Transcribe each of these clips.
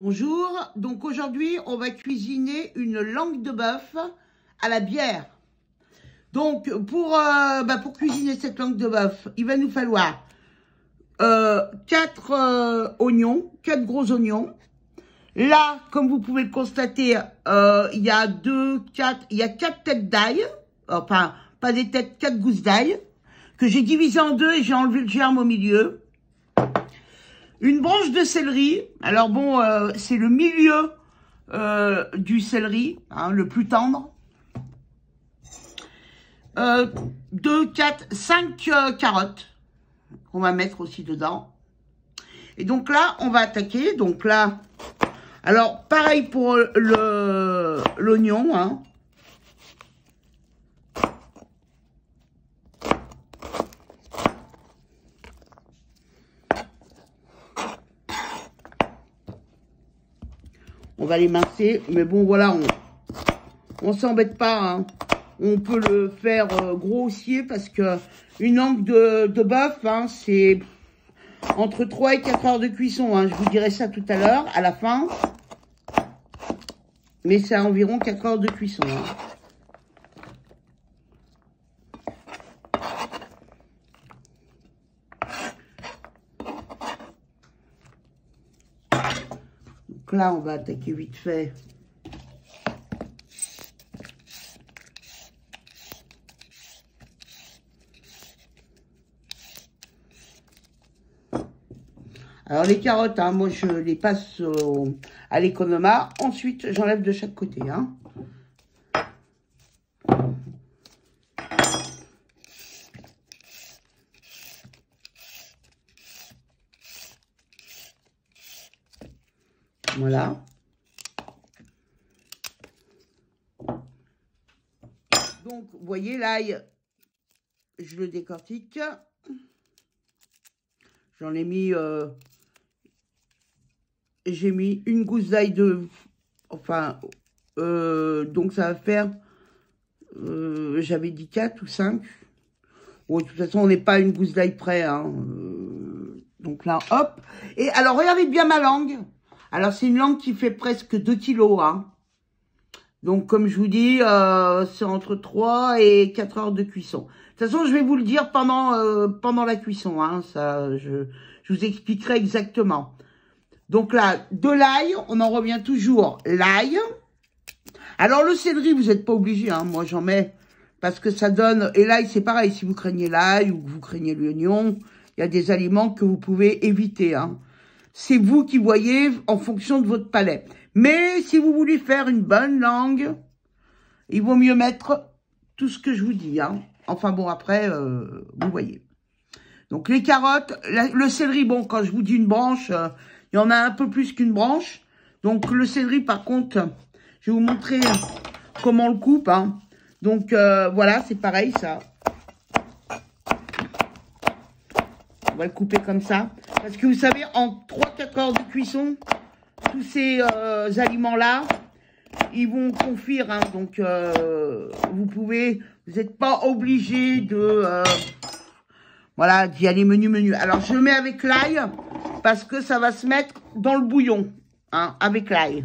Bonjour, donc aujourd'hui on va cuisiner une langue de bœuf à la bière. Donc pour cuisiner cette langue de bœuf, il va nous falloir 4 oignons, 4 gros oignons. Là, comme vous pouvez le constater, il y a 4 têtes d'ail, enfin pas des têtes, 4 gousses d'ail, que j'ai divisé en deux et j'ai enlevé le germe au milieu. Une branche de céleri, alors bon, c'est le milieu du céleri, hein, le plus tendre. 2, 4, 5 carottes qu'on va mettre aussi dedans. Et donc là, on va attaquer. Donc là, alors pareil pour l'oignon, hein. On va les mincer, mais bon, voilà, on s'embête pas, hein. On peut le faire grossier parce que une langue de bœuf, hein, c'est entre 3 et 4 heures de cuisson, hein. Je vous dirai ça tout à l'heure, à la fin. Mais c'est environ 4 heures de cuisson, hein. Donc là, on va attaquer vite fait. Alors les carottes, hein, moi je les passe à l'économa. Ensuite, j'enlève de chaque côté, hein. Voilà. Donc, vous voyez, l'ail, je le décortique. J'en ai mis... j'ai mis une gousse d'ail de... Enfin, donc ça va faire... j'avais dit 4 ou 5. Bon, de toute façon, on n'est pas à une gousse d'ail près, hein. Donc là, hop. Et alors, regardez bien ma langue. Alors, c'est une langue qui fait presque 2 kilos, hein. Donc, comme je vous dis, c'est entre 3 et 4 heures de cuisson. De toute façon, je vais vous le dire pendant la cuisson, hein. Ça, je vous expliquerai exactement. Donc là, de l'ail, on en revient toujours. L'ail. Alors, le céleri, vous n'êtes pas obligé, hein. Moi, j'en mets parce que ça donne... Et l'ail, c'est pareil. Si vous craignez l'ail ou que vous craignez l'oignon, il y a des aliments que vous pouvez éviter, hein. C'est vous qui voyez en fonction de votre palais. Mais si vous voulez faire une bonne langue, il vaut mieux mettre tout ce que je vous dis, hein. Enfin bon, après, vous voyez. Donc les carottes, le céleri, bon, quand je vous dis une branche, il y en a un peu plus qu'une branche. Donc le céleri, par contre, je vais vous montrer comment on le coupe, hein. Donc voilà, c'est pareil, ça. On va le couper comme ça. Parce que vous savez, en 3-4 heures de cuisson, tous ces aliments-là, ils vont confire, hein. Donc, vous n'êtes pas obligé de, voilà, d'y aller menu. Alors, je le mets avec l'ail, parce que ça va se mettre dans le bouillon, hein, avec l'ail.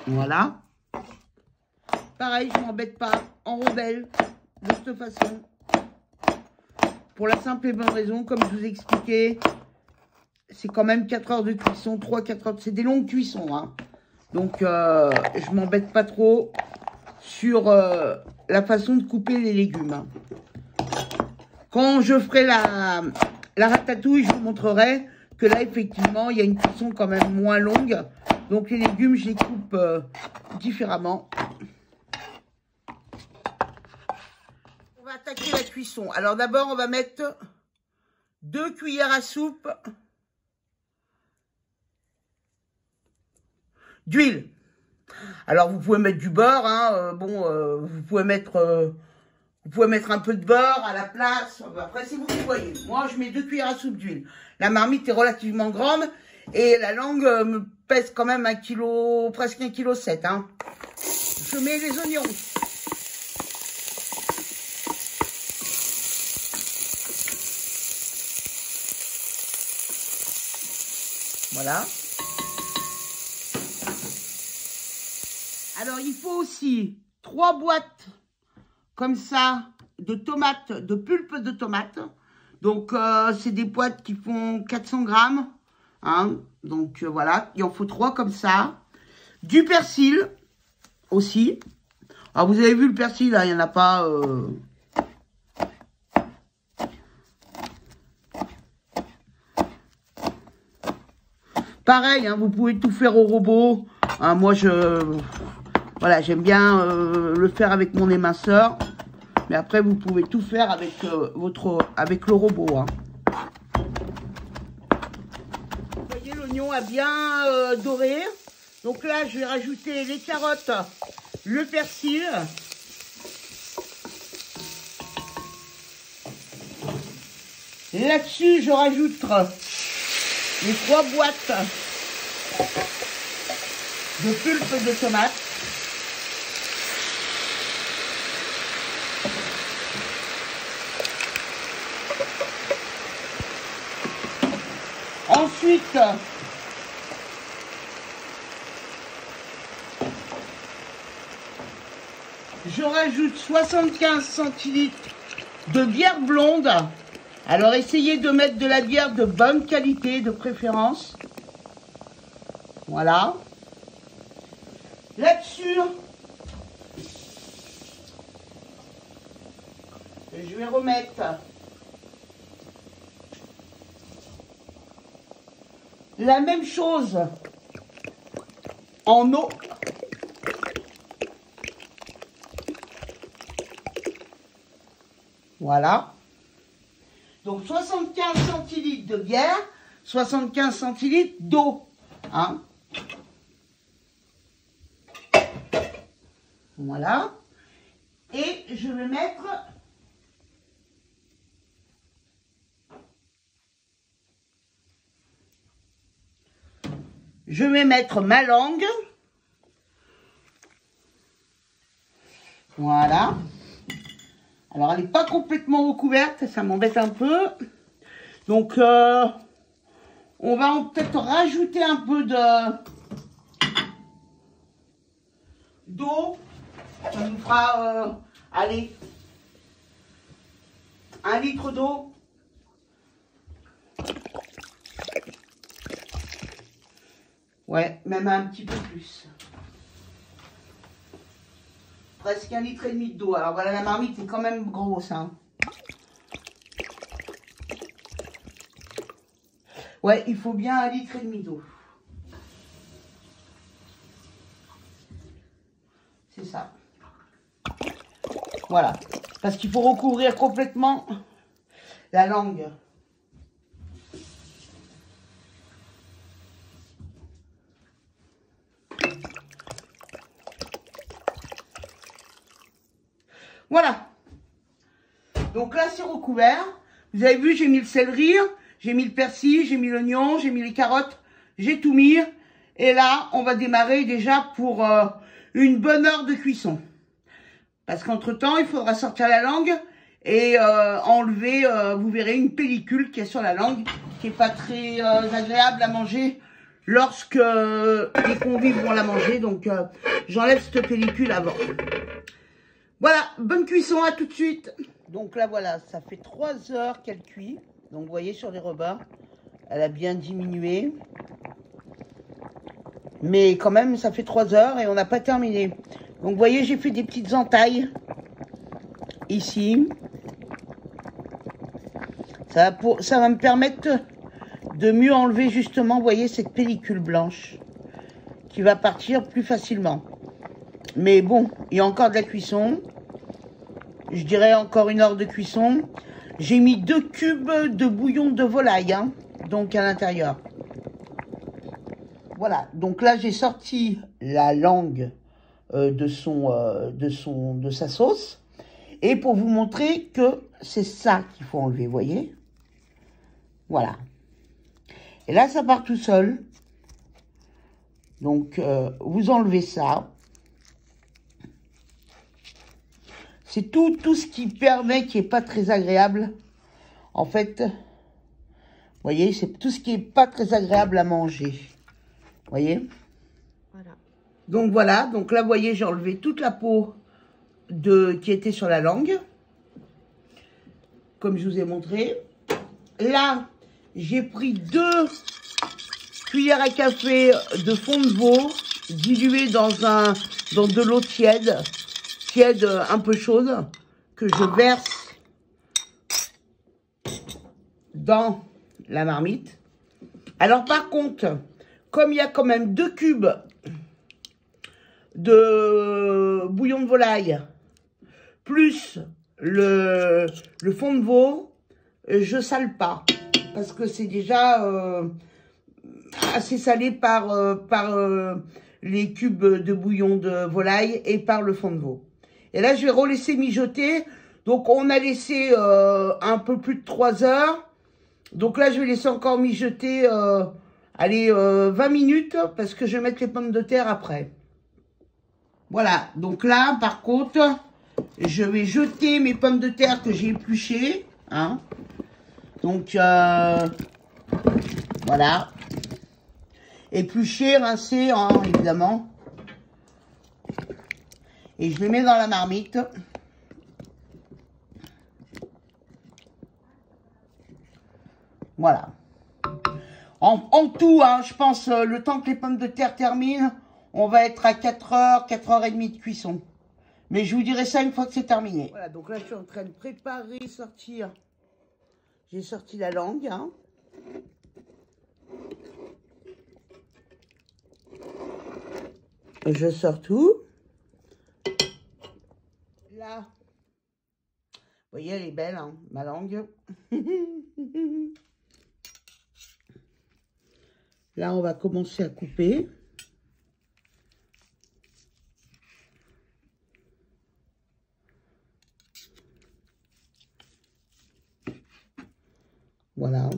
Voilà. Pareil, je m'embête pas. En rebelle, de cette façon. Pour la simple et bonne raison, comme je vous ai expliqué, c'est quand même 4 heures de cuisson, 3-4 heures. C'est des longues cuissons, hein. Donc, je m'embête pas trop sur la façon de couper les légumes, hein. Quand je ferai la ratatouille, je vous montrerai que là, effectivement, il y a une cuisson quand même moins longue. Donc, les légumes, je les coupe différemment. On va attaquer la cuisson. Alors, d'abord, on va mettre 2 cuillères à soupe d'huile. Alors, vous pouvez mettre du beurre, hein. Vous pouvez mettre un peu de beurre à la place. Après, c'est vous qui voyez. Moi, je mets 2 cuillères à soupe d'huile. La marmite est relativement grande et la langue me pèse quand même 1 kg, presque 1,7 kg, hein. Je mets les oignons. Voilà. Alors, il faut aussi 3 boîtes comme ça de tomates, de pulpe de tomates. Donc, c'est des boîtes qui font 400 grammes. Hein. Donc, voilà. Il en faut 3 comme ça. Du persil aussi. Alors, vous avez vu le persil, là, il n'y en a pas... Pareil, hein, vous pouvez tout faire au robot. Hein, moi, voilà, j'aime bien le faire avec mon éminceur. Mais après, vous pouvez tout faire avec, avec le robot. Hein. Vous voyez, l'oignon a bien doré. Donc là, je vais rajouter les carottes, le persil. Là-dessus, je rajoute les 3 boîtes de pulpe de tomate. Ensuite, je rajoute 75 centilitres de bière blonde. Alors, essayez de mettre de la bière de bonne qualité, de préférence. Voilà. Là-dessus, je vais remettre la même chose en eau. Voilà. Donc 75 centilitres de bière, 75 centilitres d'eau. Hein. Voilà. Et je vais mettre ma langue. Voilà. Alors, elle n'est pas complètement recouverte, ça m'embête un peu. Donc, on va peut-être rajouter un peu d'eau. Ça nous fera, allez, 1 litre d'eau. Ouais, même un petit peu plus. Presque 1,5 litre d'eau. Alors voilà, la marmite est quand même grosse. Hein. Ouais, il faut bien 1,5 litre d'eau. C'est ça. Voilà. Parce qu'il faut recouvrir complètement la langue. Voilà. Donc là, c'est recouvert. Vous avez vu, j'ai mis le céleri, j'ai mis le persil, j'ai mis l'oignon, j'ai mis les carottes, j'ai tout mis. Et là, on va démarrer déjà pour une bonne heure de cuisson. Parce qu'entre-temps, il faudra sortir la langue et enlever, vous verrez, une pellicule qui est sur la langue, qui n'est pas très agréable à manger lorsque les convives vont la manger. Donc, j'enlève cette pellicule avant. Voilà, bonne cuisson, à tout de suite. Donc là, voilà, ça fait 3 heures qu'elle cuit. Donc, vous voyez, sur les rebords, elle a bien diminué. Mais quand même, ça fait 3 heures et on n'a pas terminé. Donc, vous voyez, j'ai fait des petites entailles ici. Ça va me permettre de mieux enlever, justement, vous voyez, cette pellicule blanche qui va partir plus facilement. Mais bon, il y a encore de la cuisson. Je dirais encore 1 heure de cuisson. J'ai mis 2 cubes de bouillon de volaille, hein, donc à l'intérieur. Voilà, donc là j'ai sorti la langue de sa sauce. Et pour vous montrer que c'est ça qu'il faut enlever, vous voyez. Voilà. Et là ça part tout seul. Donc, vous enlevez ça. C'est tout ce qui permet, qui est pas très agréable. En fait, vous voyez, c'est tout ce qui est pas très agréable à manger. Vous voyez? Voilà. Donc voilà, donc là, vous voyez, j'ai enlevé toute la peau qui était sur la langue. Comme je vous ai montré. Là, j'ai pris 2 cuillères à café de fond de veau dilué dans de l'eau tiède un peu chaude, que je verse dans la marmite. Alors par contre, comme il y a quand même 2 cubes de bouillon de volaille, plus le fond de veau, je sale pas, parce que c'est déjà assez salé par les cubes de bouillon de volaille et par le fond de veau. Et là, je vais relaisser mijoter. Donc, on a laissé un peu plus de 3 heures. Donc là, je vais laisser encore mijoter, allez, 20 minutes, parce que je vais mettre les pommes de terre après. Voilà. Donc là, par contre, je vais jeter mes pommes de terre que j'ai épluchées. Hein. Donc, voilà. Épluchées, rincées, hein, évidemment. Et je les mets dans la marmite. Voilà. En tout, hein, je pense, le temps que les pommes de terre terminent, on va être à 4 heures, 4h30 de cuisson. Mais je vous dirai ça une fois que c'est terminé. Voilà, donc là, je suis en train de préparer, sortir. J'ai sorti la langue, hein. Je sors tout. Là, vous voyez, elle est belle, hein, ma langue. Là, on va commencer à couper. Voilà.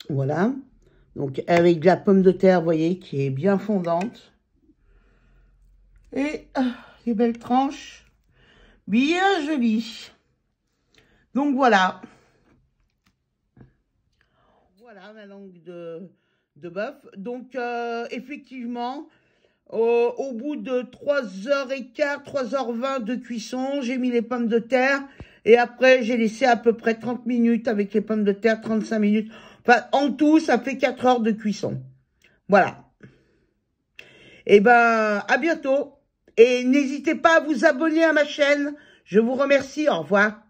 Voilà. Donc, avec de la pomme de terre, vous voyez, qui est bien fondante. Et des belles tranches. Bien jolies. Donc, voilà. Voilà ma langue de bœuf. Donc, effectivement, au bout de 3h15, 3h20 de cuisson, j'ai mis les pommes de terre. Et après, j'ai laissé à peu près 30 minutes avec les pommes de terre, 35 minutes. Enfin, en tout, ça fait 4 heures de cuisson. Voilà. Et ben, à bientôt. Et n'hésitez pas à vous abonner à ma chaîne. Je vous remercie. Au revoir.